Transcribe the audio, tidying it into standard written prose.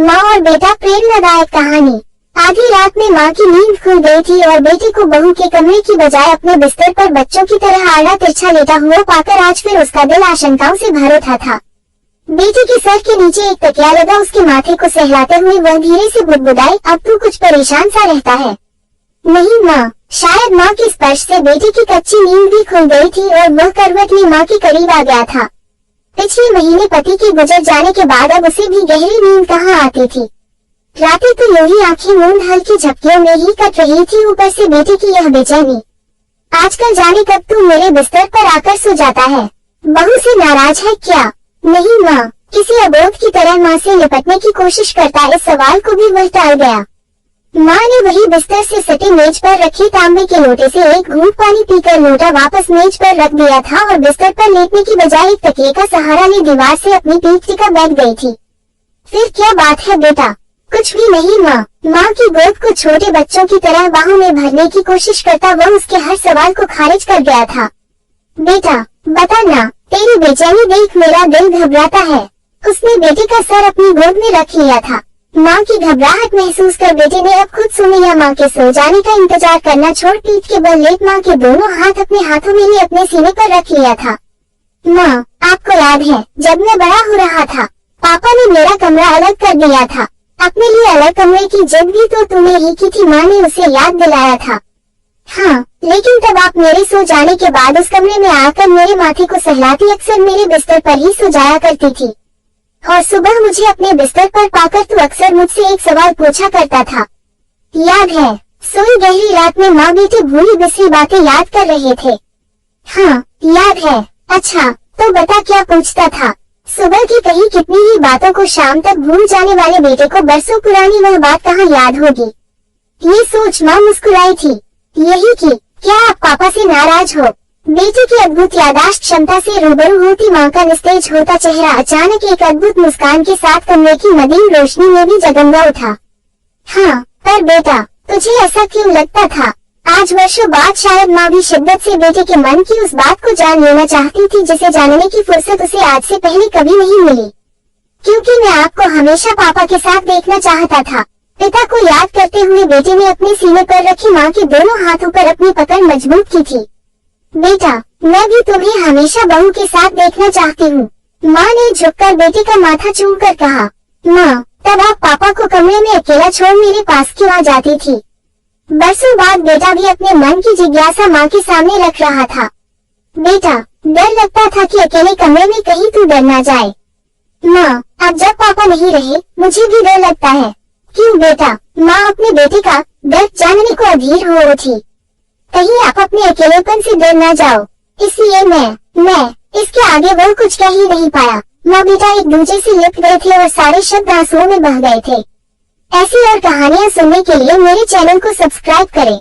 माँ और बेटा प्रेरणादायक कहानी। आधी रात में माँ की नींद खुल गई थी और बेटे को बहू के कमरे की बजाय अपने बिस्तर पर बच्चों की तरह आड़ा तिरछा लेटा हुआ पाकर आज फिर उसका दिल आशंकाओं से भर उठा था। बेटे के सर के नीचे एक तकिया लगा उसके माथे को सहलाते हुए वह धीरे से बुदबुदाई, अब तू कुछ परेशान सा रहता है। नहीं माँ। शायद माँ के स्पर्श से बेटे की कच्ची नींद भी खुल गई थी और वह करवट में माँ के करीब आ गया था। पिछले महीने पति के गुजर जाने के बाद अब उसे भी गहरी नींद कहाँ आती थी। रातें तो यूं ही आंखें मूंद हल्की झपकियों में ही कट रही थी, ऊपर से बेटे की यह बेचैनी। आजकल जाने कब तू मेरे बिस्तर पर आकर सो जाता है। बहू से नाराज है क्या? नहीं माँ। किसी अबोध की तरह माँ से लिपटने की कोशिश करता इस सवाल को भी वह टाल गया। माँ ने वही बिस्तर से सटे मेज पर रखे तांबे के लोटे से एक घूंट पानी पीकर लोटा वापस मेज पर रख दिया था और बिस्तर पर लेटने की बजाय एक तकिए का सहारा ले दीवार से अपनी पीठ टिका बैठ गई थी। फिर क्या बात है बेटा? कुछ भी नहीं माँ। माँ की गोद को छोटे बच्चों की तरह बाहों में भरने की कोशिश करता वह उसके हर सवाल को खारिज कर गया था। बेटा बता ना, तेरी बेचैनी देख मेरा दिल घबराता है। उसने बेटे का सर अपनी गोद में रख लिया था। माँ की घबराहट महसूस कर बेटे ने अब खुद सोने या माँ के सो जाने का इंतजार करना छोड़ पीठ के बल लेट माँ के दोनों हाथ अपने हाथों में ही अपने सीने पर रख लिया था। माँ, आपको याद है जब मैं बड़ा हो रहा था, पापा ने मेरा कमरा अलग कर दिया था। अपने लिए अलग कमरे की जिद भी तो तूने ही की थी, माँ ने उसे याद दिलाया था। हाँ, लेकिन तब आप मेरे सो जाने के बाद उस कमरे में आकर मेरे माथे को सहलाती अक्सर मेरे बिस्तर पर ही सो जाया करती थी और सुबह मुझे अपने बिस्तर पर पाकर तू अक्सर मुझसे एक सवाल पूछा करता था। याद है? सोई गहरी रात में माँ बेटे भूली बिसरी बातें याद कर रहे थे। हाँ याद है। अच्छा तो बता क्या पूछता था? सुबह की कही कितनी ही बातों को शाम तक भूल जाने वाले बेटे को बरसों पुरानी वह बात कहाँ याद होगी। ये सोच माँ मुस्कुराई थी। यही कि क्या आप पापा से नाराज हो? बेटे की अद्भुत याददाश्त क्षमता से रूबरू होती माँ का निस्तेज होता चेहरा अचानक एक अद्भुत मुस्कान के साथ कमरे की मदीन रोशनी में भी जगमगा उठा। हाँ पर बेटा, तुझे ऐसा क्यों लगता था? आज वर्षों बाद शायद माँ भी शिद्दत से बेटे के मन की उस बात को जान लेना चाहती थी जिसे जानने की फुर्सत उसे आज से पहले कभी नहीं मिली। क्योंकि मैं आपको हमेशा पापा के साथ देखना चाहता था। पिता को याद करते हुए बेटे ने अपने सीने पर रखी माँ के दोनों हाथों पर अपनी पकड़ मजबूत की थी। बेटा, मैं भी तुम्हें हमेशा बहू के साथ देखना चाहती हूँ, माँ ने झुककर बेटे का माथा चूमकर कहा। माँ, तब आप पापा को कमरे में अकेला छोड़ मेरे पास क्यों आ जाती थी? बरसों बाद बेटा भी अपने मन की जिज्ञासा माँ के सामने रख रहा था। बेटा, डर लगता था कि अकेले कमरे में कहीं तू डर ना जाए। माँ, अब जब पापा नहीं रहे मुझे भी डर लगता है। क्यों बेटा? माँ अपने बेटे का डर जानने को अधीर हो उठी। कहीं आप अपने अकेलेपन से डर ना जाओ, इसलिए मैं इसके आगे वह कुछ कह ही नहीं पाया। माँ बेटा एक दूसरे से लिपट गए थे और सारे शब्द आंसुओं में बह गए थे। ऐसी और कहानियाँ सुनने के लिए मेरे चैनल को सब्सक्राइब करें।